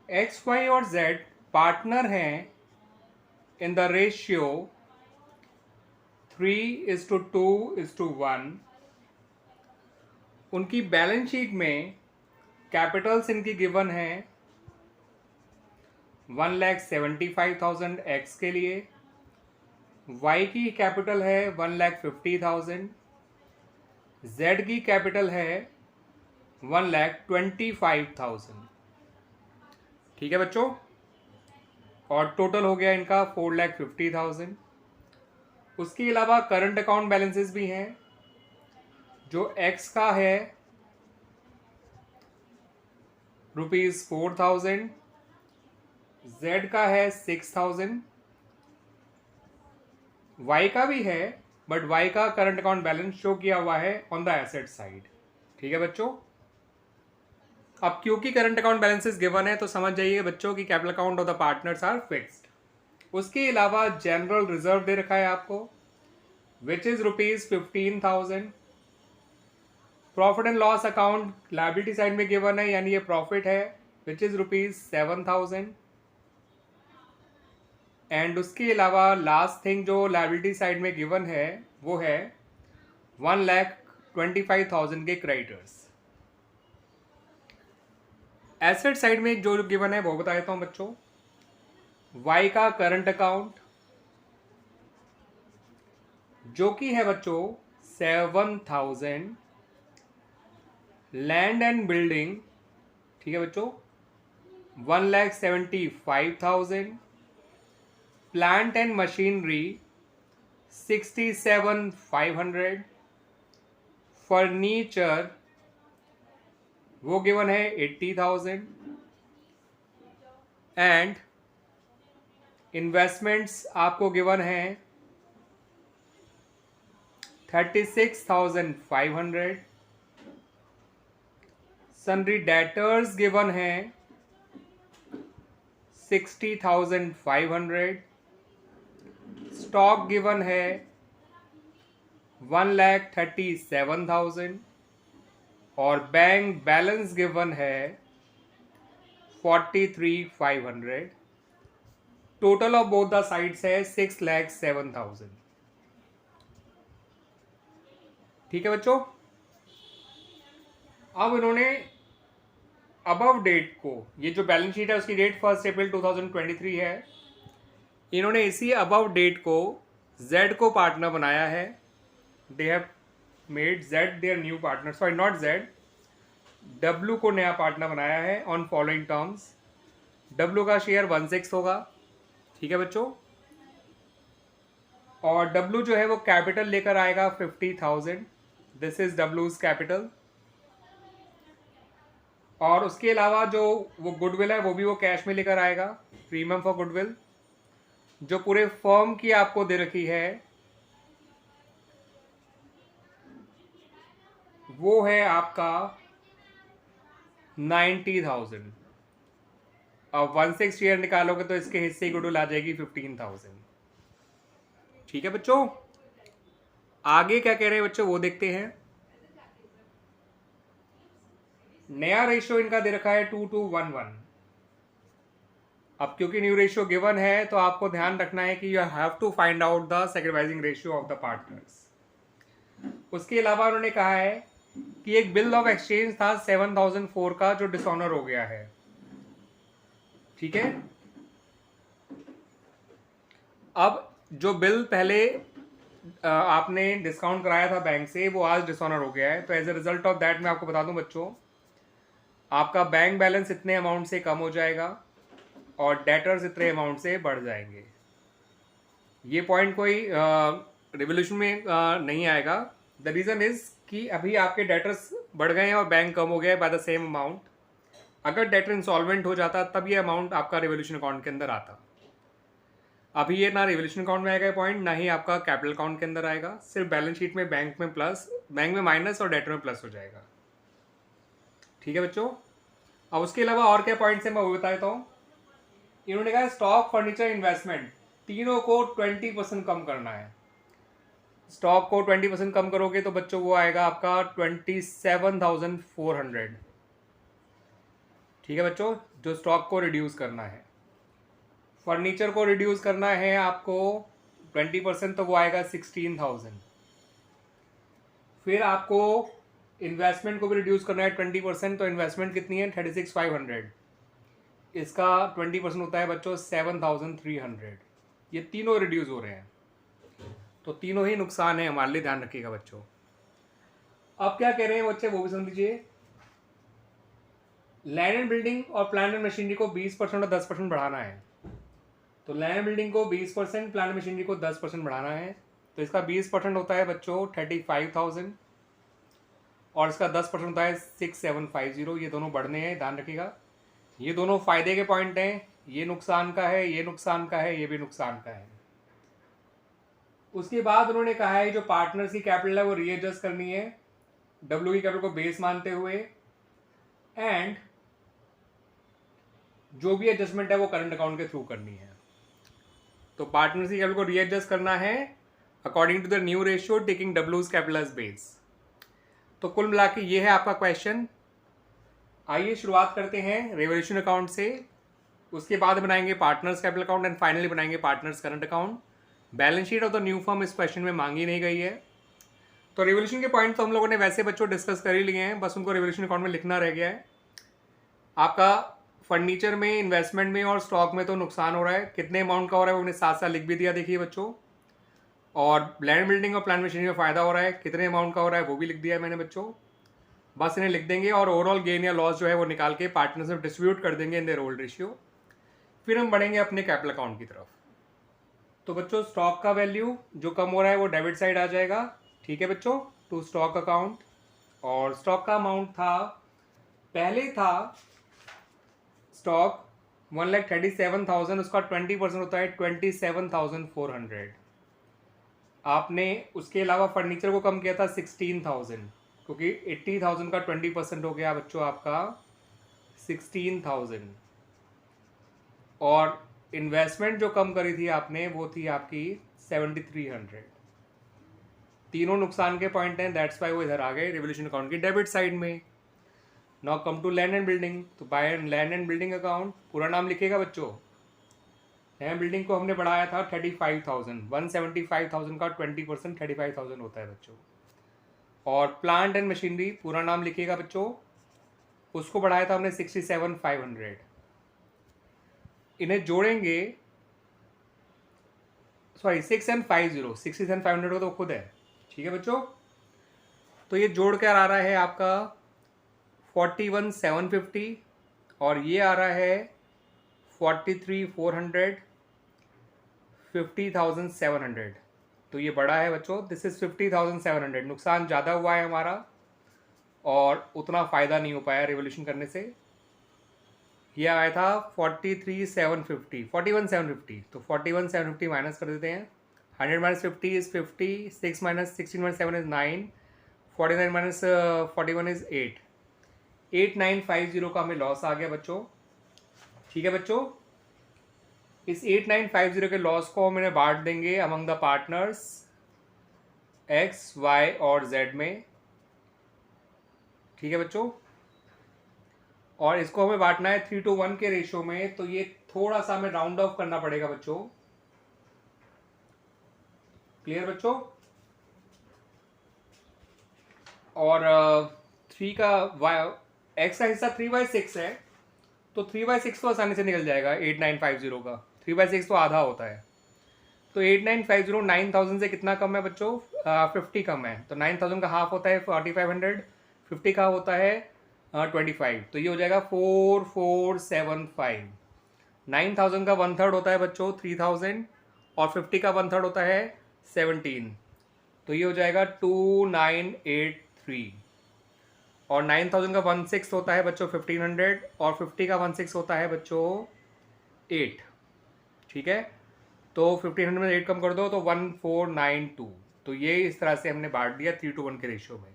X Y और Z partner हैं in the ratio 3:2:1। उनकी बैलेंस शीट में कैपिटल्स इनकी गिवन है 1,75,000 एक्स के लिए, वाई की कैपिटल है 1,50,000, जेड की कैपिटल है 1,25,000। ठीक है बच्चों, और टोटल हो गया इनका 4,50,000। उसके अलावा करंट अकाउंट बैलेंसेस भी हैं, जो एक्स का है ₹4,000, जेड का है 6,000, वाई का भी है, बट वाई का करंट अकाउंट बैलेंस शो किया हुआ है ऑन द एसेट साइड। ठीक है बच्चों, अब क्योंकि करंट अकाउंट बैलेंसेस गिवन है तो समझ जाइए बच्चों कि capital account of the partners are fixed. उसके अलावा जनरल रिजर्व दे रखा है आपको, which is ₹15,000। Profit and loss account liability side में गिवन है, यानी ये प्रॉफिट है, विच इज ₹7,000। एंड उसके अलावा लास्ट थिंग जो लायबिलिटी साइड में गिवन है वो है 1,25,000 के क्रेडिटर्स। एसेट साइड में जो गिवन है वो बता देता हूं बच्चों। वाई का करंट अकाउंट जो कि है बच्चों 7,000, लैंड एंड बिल्डिंग, ठीक है बच्चों, 1,75,000, प्लांट एंड मशीनरी 67,500, फर्नीचर वो गिवन है 80,000, एंड इन्वेस्टमेंट्स आपको गिवन है 36,500, सन्ड्री डेटर्स गिवन है 60,500, स्टॉक गिवन है 1,37,000, और बैंक बैलेंस गिवन है 43,500। Total of both the sides है 6,07,000। ठीक है बच्चों, अब इन्होंने अबव डेट को, ये जो बैलेंस शीट है उसकी डेट 1 अप्रैल 2023 है, इन्होंने इसी अबव डेट को जेड को पार्टनर बनाया है। They have made Z their new partner, sorry not Z, W को नया पार्टनर बनाया है ऑन फॉलोइंग टर्म्स। डब्ल्यू का शेयर 1/6 होगा। ठीक है बच्चों, और डब्ल्यू जो है वो कैपिटल लेकर आएगा 50,000, दिस इज डब्ल्यूज कैपिटल। और उसके अलावा जो वो गुडविल है वो भी वो कैश में लेकर आएगा, प्रीमियम फॉर गुडविल, जो पूरे फर्म की आपको दे रखी है वो है आपका 90,000। अब 1/6 शेयर निकालोगे तो इसके हिस्से की गुडविल आ जाएगी 15,000। ठीक है बच्चों, आगे क्या कह रहे हैं बच्चों वो देखते हैं। नया रेशियो इनका दे रखा है 2:1:1। अब क्योंकि न्यू रेशियो गिवन है तो आपको ध्यान रखना है कि you have to find out the sacrificing ratio of the partners. उसके अलावा उन्होंने कहा है कि एक बिल ऑफ एक्सचेंज था 7,004 का जो डिसऑनर हो गया है। ठीक है, अब जो बिल पहले आपने डिस्काउंट कराया था बैंक से वो आज डिसऑनर हो गया है, तो as a result of that मैं आपको बता दूं बच्चों, आपका बैंक बैलेंस इतने अमाउंट से कम हो जाएगा और डेटर्स इतने अमाउंट से बढ़ जाएंगे। ये पॉइंट कोई रिवोल्यूशन में नहीं आएगा। द रीज़न इज कि अभी आपके डेटर्स बढ़ गए हैं और बैंक कम हो गया है बाय द सेम अमाउंट। अगर डेटर इंसॉल्वेंट हो जाता तब ये अमाउंट आपका रिवोल्यूशन अकाउंट के अंदर आता। अभी ये ना रिवोल्यूशन अकाउंट में आएगा पॉइंट, ना ही आपका कैपिटल अकाउंट के अंदर आएगा, सिर्फ बैलेंस शीट में बैंक में प्लस, बैंक में माइनस और डेटर में प्लस हो जाएगा। ठीक है बच्चों, अब उसके अलावा और क्या पॉइंट्स है मैं वो बता देता हूँ। इन्होंने कहा स्टॉक, फर्नीचर, इन्वेस्टमेंट तीनों को 20% कम करना है। स्टॉक को 20% कम करोगे तो बच्चों वो आएगा आपका 27,400। ठीक है बच्चों, जो स्टॉक को रिड्यूस करना है। फर्नीचर को रिड्यूस करना है आपको 20%, तो वो आएगा 16,000। फिर आपको इन्वेस्टमेंट को भी रिड्यूस करना है 20%, तो इन्वेस्टमेंट कितनी है 36,500। इसका 20% होता है बच्चों 7,300। ये तीनों रिड्यूस हो रहे हैं, तो तीनों ही नुकसान है हमारे लिए, ध्यान रखिएगा बच्चों। अब क्या कह रहे हैं बच्चे वो भी समझ लीजिए। लैंड एंड बिल्डिंग और प्लांट एंड मशीनरी को 20% और 10% बढ़ाना है। तो लैंड एंड बिल्डिंग को 20%, प्लांट एंड मशीनरी को 10% बढ़ाना है। तो इसका 20% होता है बच्चों 35,000 और इसका 10% होता है 6,750। ये दोनों बढ़ने हैं, ध्यान रखिएगा। ये दोनों फायदे के पॉइंट हैं, ये नुकसान का है, ये नुकसान का है, ये भी नुकसान का है। उसके बाद उन्होंने कहा है जो पार्टनर्स की कैपिटल है वो रीएडजस्ट करनी है डब्ल्यू की कैपिटल को बेस मानते हुए, एंड जो भी एडजस्टमेंट है वो करंट अकाउंट के थ्रू करनी है। तो पार्टनर्स की कैपिटल को रीएडजस्ट करना है according to the new ratio taking डब्ल्यूज कैपिटल एज बेस। तो कुल मिला के ये है आपका क्वेश्चन। आइए शुरुआत करते हैं रेवोल्यूशन अकाउंट से, उसके बाद बनाएंगे partners capital account and finally बनाएंगे partners current account. Balance sheet of the new firm इस क्वेश्चन में मांगी नहीं गई है। तो रेवोल्यूशन के पॉइंट तो हम लोगों ने वैसे बच्चों डिस्कस कर ही लिए हैं, बस उनको रेवोल्यूशन अकाउंट में लिखना रह गया है। आपका फर्नीचर में, इन्वेस्टमेंट में और स्टॉक में तो नुकसान हो रहा है, कितने अमाउंट का हो रहा है वो हमने साथ साथ लिख भी दिया, देखिए बच्चों। और लैंड बिल्डिंग और प्लांट मशीनरी में फ़ायदा हो रहा है, कितने अमाउंट का हो रहा है वो भी लिख दिया है मैंने बच्चों। बस इन्हें लिख देंगे और ओवरऑल गेन या लॉस जो है वो निकाल के पार्टनर्स में डिस्ट्रीब्यूट कर देंगे इन देयर ओल्ड रेशियो। फिर हम बढ़ेंगे अपने कैपिटल अकाउंट की तरफ। तो बच्चों स्टॉक का वैल्यू जो कम हो रहा है वो डेबिट साइड आ जाएगा, ठीक है बच्चों, टू स्टॉक अकाउंट। और स्टॉक का अमाउंट था, पहले था स्टॉक 1,37,000, उसका 20% होता है 27,400। आपने उसके अलावा फर्नीचर को कम किया था 16,000, क्योंकि 80,000 का 20% हो गया बच्चों आपका 16,000। और इन्वेस्टमेंट जो कम करी थी आपने वो थी आपकी 7,300। तीनों नुकसान के पॉइंट हैं, दैट्स वाई वो इधर आ गए रेवोल्यूशन अकाउंट की डेबिट साइड में। Now come to land and building. तो by land and building account पूरा नाम लिखेगा बच्चों। लैंड बिल्डिंग को हमने बढ़ाया था 35,000, 175,000 का 20% 35,000 होता है बच्चों। और प्लांट एंड मशीनरी पूरा नाम लिखिएगा बच्चों, उसको बढ़ाया था हमने 67,500। इन्हें जोड़ेंगे, सॉरी 6,750, 67,500 का तो खुद है, ठीक है बच्चों। तो ये जोड़ कर आ रहा है आपका 41,750 और ये आ रहा है 43,400, 50,700। तो ये बड़ा है बच्चों, दिस इज 50,700। नुकसान ज़्यादा हुआ है हमारा और उतना फ़ायदा नहीं हो पाया रेवोल्यूशन करने से। ये आया था 43,750, 41,750। तो 41,750 माइनस कर देते हैं। 100 minus 50 is 50, 6 minus 16 minus 7 is 9, 49 minus 41 is 8। 8,950 का हमें लॉस आ गया बच्चों, ठीक है बच्चों। इस 8,950 के लॉस को हम इन्हें बांट देंगे among the partners X, Y और जेड में, ठीक है बच्चों। और इसको हमें बांटना है 3:1 के रेशियो में, तो ये थोड़ा सा हमें राउंड ऑफ करना पड़ेगा बच्चों। क्लियर बच्चों। और 3 का एक्स का हिस्सा 3/6 है, तो 3/6 तो आसानी से निकल जाएगा 8,950 का। 3/6 तो आधा होता है, तो 8,950 9,000 से कितना कम है बच्चों, 50 कम है। तो 9,000 का हाफ होता है 4,500, 50 का होता है 25। तो ये हो जाएगा 4,475। 9,000 का 1/3 होता है बच्चों 3,000 और 50 का 1/3 होता है 17। तो ये हो जाएगा 2,983। और 9,000 का 1/6 होता है बच्चों 1,500 और 50 का 1/6 होता है बच्चों 8, ठीक है। तो 1,500 में 8 कम कर दो तो 1,492। तो ये इस तरह से हमने बांट दिया 3:1 के रेशियो में।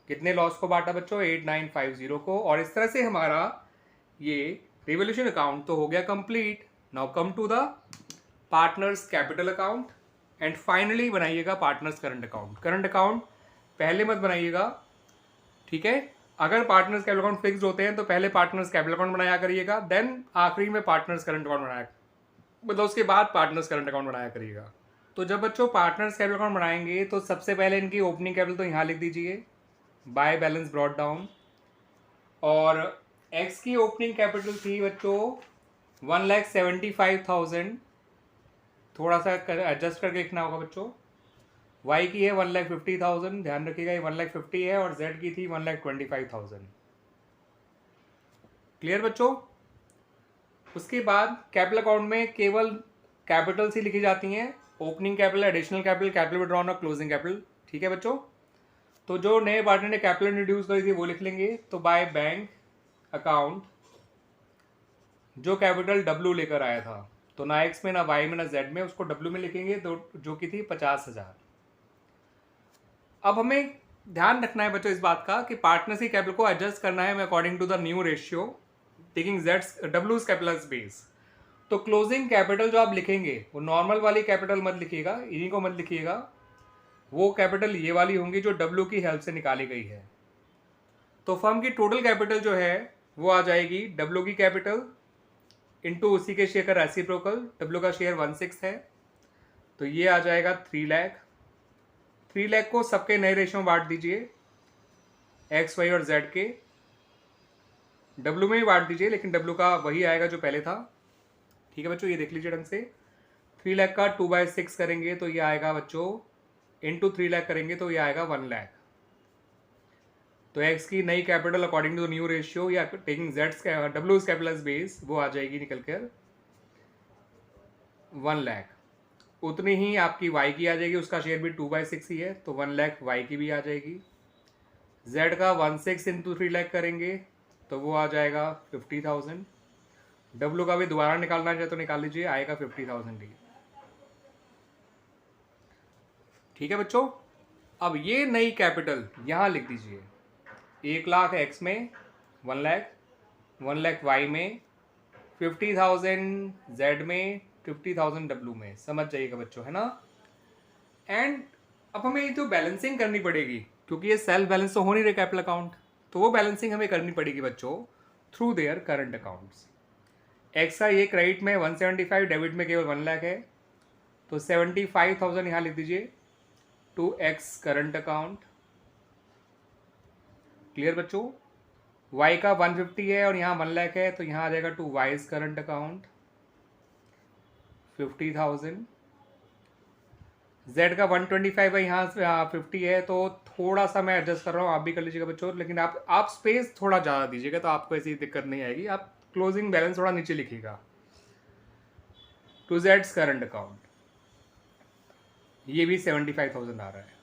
कितने लॉस को बांटा बच्चों, 8,950 को। और इस तरह से हमारा ये रिवोल्यूशन अकाउंट तो हो गया complete. Now come to the partners capital account and finally बनाइएगा partners current account. Current account पहले मत बनाइएगा, ठीक है। अगर पार्टनर्स कैपिटल अकाउंट फिक्स्ड होते हैं तो पहले पार्टनर्स कैपिटल अकाउंट बनाया करिएगा, देन आखिरी में पार्टनर्स करंट अकाउंट बनाया, मतलब उसके बाद पार्टनर्स करंट अकाउंट बनाया करिएगा। तो जब बच्चों पार्टनर्स कैपिटल अकाउंट बनाएंगे तो सबसे पहले इनकी ओपनिंग कैपिटल तो यहाँ लिख दीजिए, बाय बैलेंस ब्रॉट डाउन। और एक्स की ओपनिंग कैपिटल थी बच्चों 1,75,000, थोड़ा सा एडजस्ट करके लिखना होगा बच्चों। वाई की है 1,50,000, ध्यान रखिएगा ये 1,50,000 है, और जेड की थी 1,25,000। क्लियर बच्चों? उसके बाद कैपिटल अकाउंट में केवल कैपिटल्स ही लिखी जाती हैं, opening capital, additional capital, capital withdrawn और क्लोजिंग कैपिटल। ठीक है बच्चों? तो जो नए पार्टनर ने कैपिटल इंट्रोड्यूस करी थी वो लिख लेंगे। तो बाय बैंक अकाउंट जो कैपिटल डब्ल्यू लेकर आया था, तो ना एक्स में ना वाई में ना जेड में, उसको डब्ल्यू में लिखेंगे, तो जो कि थी 50,000। अब हमें ध्यान रखना है बच्चों इस बात का कि पार्टनरशिप कैपिटल को एडजस्ट करना है according to the new ratio taking Jades डब्ल्यूज capital as base. तो क्लोजिंग कैपिटल जो आप लिखेंगे वो नॉर्मल वाली कैपिटल मत लिखिएगा, इन्हीं को मत लिखिएगा, वो कैपिटल ये वाली होंगी जो डब्ल्यू की हेल्प से निकाली गई है। तो फर्म की टोटल कैपिटल जो है वो आ जाएगी डब्ल्यू की कैपिटल इंटू उसी के शेयर का रेसिप्रोकल, डब्ल्यू का शेयर 1/6 है, तो ये आ जाएगा 3 लाख। 3 लाख को सबके नए रेशियो में बांट दीजिए, एक्स वाई और जेड के, डब्ल्यू में ही बांट दीजिए, लेकिन डब्ल्यू का वही आएगा जो पहले था। ठीक है बच्चों, ये देख लीजिए ढंग से। 3 लाख का 2/6 करेंगे तो ये आएगा बच्चों, इंटू 3 लाख करेंगे तो ये आएगा 1 लाख। तो एक्स की नई capital according to new ratio या taking Jades डब्ल्यूज capital as base वो आ जाएगी निकल कर 1 लाख। उतनी ही आपकी वाई की आ जाएगी, उसका शेयर भी 2/6 ही है, तो 1 लाख वाई की भी आ जाएगी। जेड का 1/6 इंटू 3 लाख करेंगे तो वो आ जाएगा 50,000। डब्ल्यू का भी दोबारा निकालना चाहे तो निकाल लीजिए, आएगा 50,000 ही। ठीक है बच्चों? अब ये नई कैपिटल यहाँ लिख दीजिए, 1 लाख एक्स में, 1 लाख, 1 लाख वाई में, 50,000 जेड में, 50,000 डब्ल्यू में। समझ जाइएगा बच्चों, है ना? एंड अब हमें जो बैलेंसिंग करनी पड़ेगी, क्योंकि ये सेल्फ बैलेंस तो हो नहीं रहे कैपिटल अकाउंट, तो वो बैलेंसिंग हमें करनी पड़ेगी बच्चों through their current accounts. X का ये क्रेडिट में 175, डेबिट में केवल 1 लाख है, तो 75,000 यहाँ लिख दीजिए to X current account. Clear बच्चों? वाई का 150 है और यहाँ 1 लाख है, तो यहाँ आ जाएगा to Y's current account 50,000। Z का 125 है, यहाँ 50 है, तो थोड़ा सा मैं एडजस्ट कर रहा हूँ, आप भी कर लीजिएगा बच्चों, लेकिन आप स्पेस थोड़ा ज़्यादा दीजिएगा तो आपको ऐसी दिक्कत नहीं आएगी। आप क्लोजिंग बैलेंस थोड़ा नीचे लिखिएगा टू जेड्स करंट अकाउंट, ये भी 75,000 आ रहा है।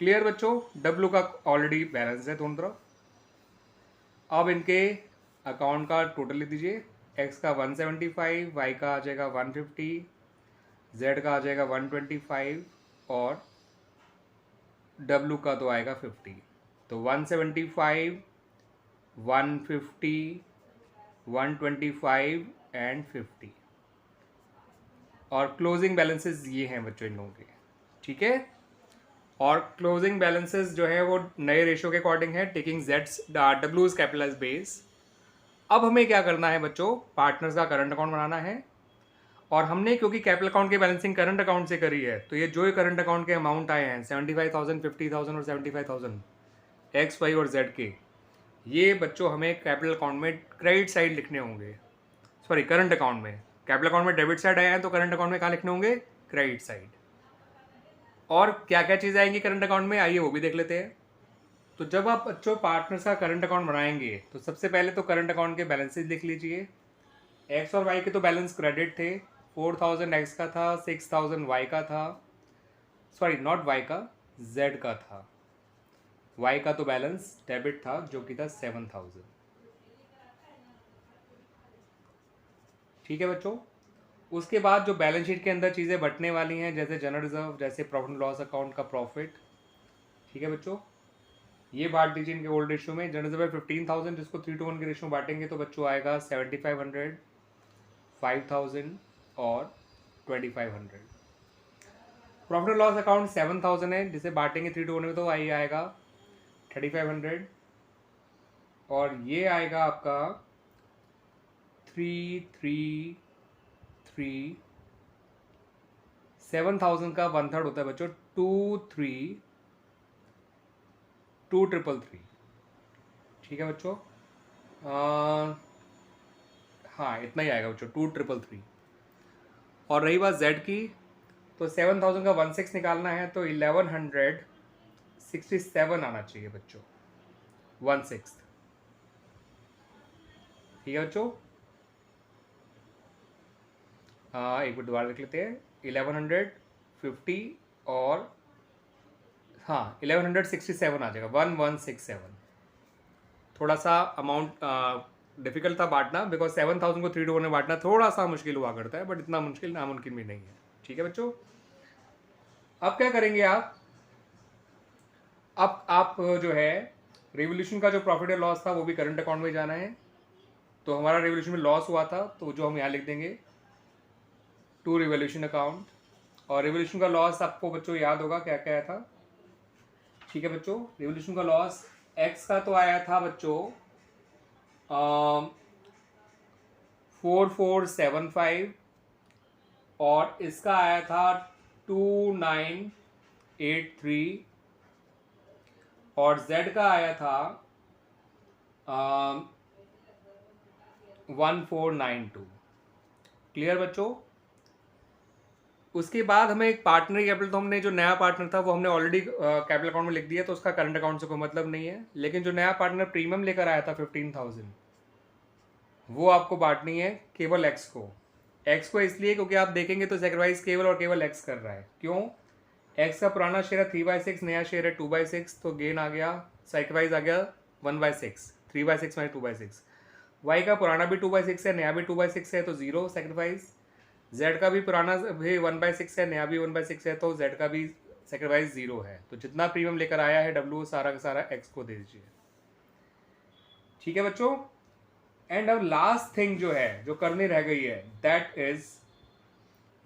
क्लियर बच्चों? डब्ल्यू का ऑलरेडी बैलेंस है दोनों तरफ। अब इनके अकाउंट का टोटल लिख दीजिए, एक्स का 175, वाई का आ जाएगा 150, जेड का आ जाएगा 125 और डब्ल्यू का तो आएगा 50। तो 175, 150, 125 एंड 50, और क्लोजिंग बैलेंसेस ये हैं बच्चों इन लोगों के। ठीक है? और क्लोजिंग बैलेंसेस जो है वो नए रेशियो के अकॉर्डिंग है, taking Jades डब्ल्यूज capital as base. अब हमें क्या करना है बच्चों, पार्टनर्स का करंट अकाउंट बनाना है, और हमने क्योंकि कैपिटल अकाउंट की बैलेंसिंग करंट अकाउंट से करी है, तो ये जो करंट अकाउंट के अमाउंट आए हैं 75,000, 50,000 और 75,000 एक्स वाई और जेड के, ये बच्चों हमें कैपिटल अकाउंट में क्रेडिट साइड लिखने होंगे, सॉरी करंट अकाउंट में। कैपिटल अकाउंट में डेबिट साइड आए हैं तो करंट अकाउंट में कहाँ लिखने होंगे, क्रेडिट साइड। और क्या क्या चीज़ आएंगी करंट अकाउंट में, आइए वो भी देख लेते हैं। तो जब आप बच्चों पार्टनर्स का करंट अकाउंट बनाएंगे तो सबसे पहले तो करंट अकाउंट के बैलेंसेज लिख लीजिए। एक्स और वाई के तो बैलेंस क्रेडिट थे, 4,000 एक्स का था, 6,000 वाई का था, सॉरी नॉट वाई का, जेड का था। वाई का तो बैलेंस डेबिट था जो कि था 7,000। ठीक है बच्चों? उसके बाद जो बैलेंस शीट के अंदर चीज़ें बटने वाली हैं, जैसे जनरल रिजर्व, जैसे प्रॉफिट एंड लॉस अकाउंट का प्रॉफिट। ठीक है बच्चों? ये बांट दीजिए इनके ओल्ड रेशियो में। जनरल रिजर्व 15,000, जिसको 3:1 के रेशियो में बांटेंगे तो बच्चों आएगा 7,500, 5,000 और 2,500। प्रॉफिट एंड लॉस अकाउंट 7,000 है, जिसे बांटेंगे 3:1 में तो आएगा 3,500, और ये आएगा आपका 333। 7,000 का 1/3 होता है बच्चों 2,3,3,3। ठीक है बच्चों, हाँ इतना ही आएगा बच्चों 2,3,3। और रही बात Z की, तो 7,000 का 1/6 निकालना है तो 1167 आना चाहिए बच्चों 1/6। ठीक है बच्चों, एक बार दोबारा लिख लेते हैं 1150 और हाँ 1167 आ जाएगा 1167। थोड़ा सा अमाउंट डिफिकल्ट था बांटना, बिकॉज 7,000 को 3 to 1 में बांटना थोड़ा सा मुश्किल हुआ करता है, बट इतना मुश्किल नामुमकिन भी नहीं है। ठीक है बच्चों, अब क्या करेंगे आप जो है रेवोल्यूशन का जो प्रॉफिट एंड लॉस था वो भी करंट अकाउंट में जाना है। तो हमारा रेवोल्यूशन में लॉस हुआ था तो जो हम यहाँ लिख देंगे टू रिवोल्यूशन अकाउंट। और रेवोल्यूशन का लॉस आपको बच्चों याद होगा क्या क्या आया था। ठीक है बच्चों, रेवोल्यूशन का लॉस एक्स का तो आया था बच्चों 4475 और इसका आया था 2983 और Z का आया था 1492। क्लियर बच्चों, उसके बाद हमें एक पार्टनर कैपिटल, तो हमने जो नया पार्टनर था वो हमने ऑलरेडी कैपिटल अकाउंट में लिख दिया, तो उसका करंट अकाउंट से कोई मतलब नहीं है। लेकिन जो नया पार्टनर प्रीमियम लेकर आया था 15,000, वो आपको बांटनी है केवल एक्स को। एक्स को इसलिए क्योंकि आप देखेंगे तो सेक्रीफाइस केवल और केवल एक्स कर रहा है। क्यों? एक्स का पुराना शेयर है 3/6, नया शेयर है 2/6, तो गेन आ गया, सेक्रीफाइस आ गया 1/6, 3/6 माइनस 2/6। वाई का पुराना भी 2/6 है, नया भी 2/6 है, तो 0 सेक्रीफाइस। जेड का भी पुराना भी 1/6 है, नया भी 1/6 है, तो जेड का भी सेक्रीफाइस 0 है। तो जितना प्रीमियम लेकर आया है डब्ल्यू सारा का सारा एक्स को दे दीजिए। ठीक है बच्चों, एंड अब लास्ट थिंग जो है जो करनी रह गई है, दैट इज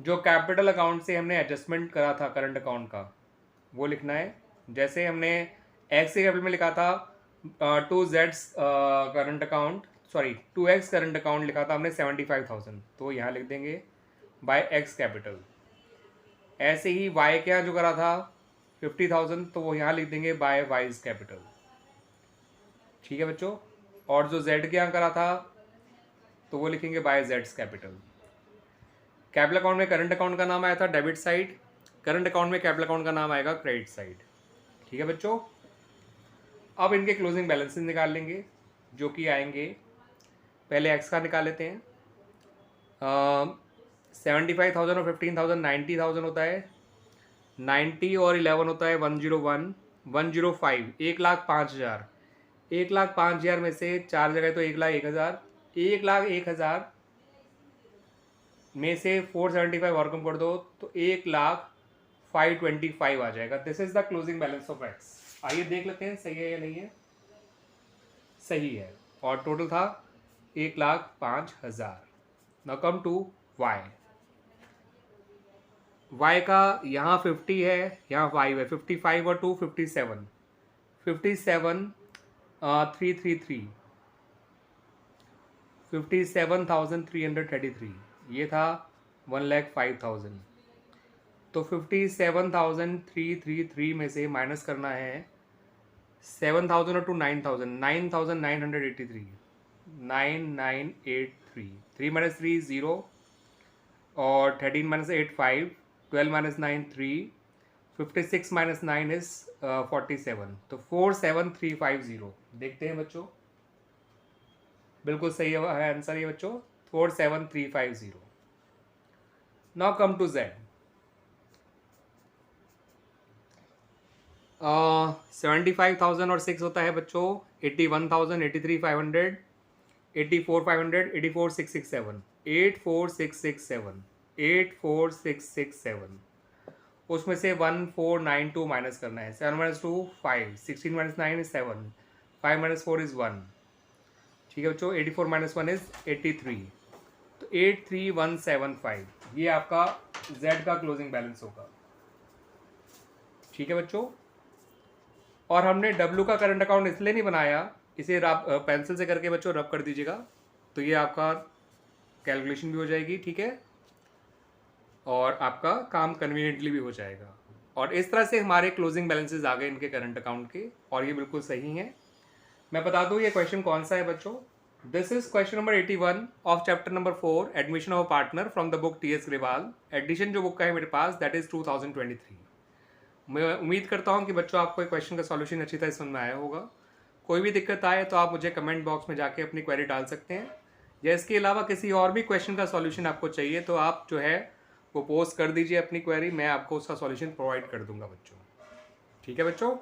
जो कैपिटल अकाउंट से हमने एडजस्टमेंट करा था करंट अकाउंट का, वो लिखना है। जैसे हमने एक्स के कैपिटल में लिखा था 2Z current account, sorry 2X current account लिखा था हमने 75,000, तो यहाँ लिख देंगे बाय एक्स कैपिटल। ऐसे ही वाई के यहाँ जो करा था 50,000, तो वो यहाँ लिख देंगे बाय वाइज कैपिटल। ठीक है बच्चों, और जो जेड के यहाँ करा था तो वो लिखेंगे बाय जेड्स कैपिटल। कैपिटल अकाउंट में करंट अकाउंट का नाम आया था डेबिट साइड, करंट अकाउंट में कैपिटल अकाउंट का नाम आएगा क्रेडिट साइड। ठीक है बच्चों, अब इनके क्लोजिंग बैलेंसेस निकाल लेंगे जो कि आएंगे, पहले एक्स का निकाल लेते हैं। 75,000 और 15,000 90,000 होता है, 90 और 11 होता है 101, 105 1,05,000। 1,05,000 में से 4 जगह तो 1,01,000, 1,01,000 में से 475 और कम कर दो तो 1,05,25 आ जाएगा। This is the closing balance of x. आइए देख लेते हैं सही है या नहीं है। सही है, और टोटल था 1,05,000। Now come to Y. Y का यहाँ 50 है, यहाँ 5 है, 55 और 2 57, 57,333, 57,333, ये था 1,05,000। तो 57,333 में से माइनस करना है 7,000 और 2 9,000, 9,983, 9,983, 3 माइनस 3 0 और 13 माइनस 8 5, 12 माइनस 9 3, 56 माइनस 9 इज 47, तो 47,350। देखते हैं बच्चों, बिल्कुल सही है आंसर ये बच्चों 47,350। Now come to Z. 75,000 और 6 होता है बच्चों 81,000, 83,500, 84,500, 84,667, 84,667, 84,667। उसमें से 1,492 माइनस करना है। 7 minus 2 5, 16 minus 9 is 7, 5 minus 4 is 1। ठीक है बच्चों, 84 माइनस 1 इज 83, तो 83,175 ये आपका Z का क्लोजिंग बैलेंस होगा। ठीक है बच्चों, और हमने W का करंट अकाउंट इसलिए नहीं बनाया, इसे आप पेंसिल से करके बच्चों रब कर दीजिएगा, तो ये आपका कैलकुलेशन भी हो जाएगी, ठीक है, और आपका काम कन्वीनियंटली भी हो जाएगा। और इस तरह से हमारे क्लोजिंग बैलेंसेस आ गए इनके करंट अकाउंट के, और ये बिल्कुल सही हैं। मैं बता दूं ये क्वेश्चन कौन सा है बच्चों। This is question number 81 of chapter number 4 admission of partner from the book T S Grewal. Edition जो बुक का है मेरे पास दैट इज 2023। मैं उम्मीद करता हूँ कि बच्चों आपको ये क्वेश्चन का सॉल्यूशन अच्छी तरह समझ में आया होगा। कोई भी दिक्कत आए तो आप मुझे कमेंट बॉक्स में जाके अपनी क्वेरी डाल सकते हैं, या इसके अलावा किसी और भी क्वेश्चन का सॉल्यूशन आपको चाहिए तो आप जो है वो पोस्ट कर दीजिए अपनी क्वेरी, मैं आपको उसका सॉल्यूशन प्रोवाइड कर दूंगा बच्चों। ठीक है बच्चों।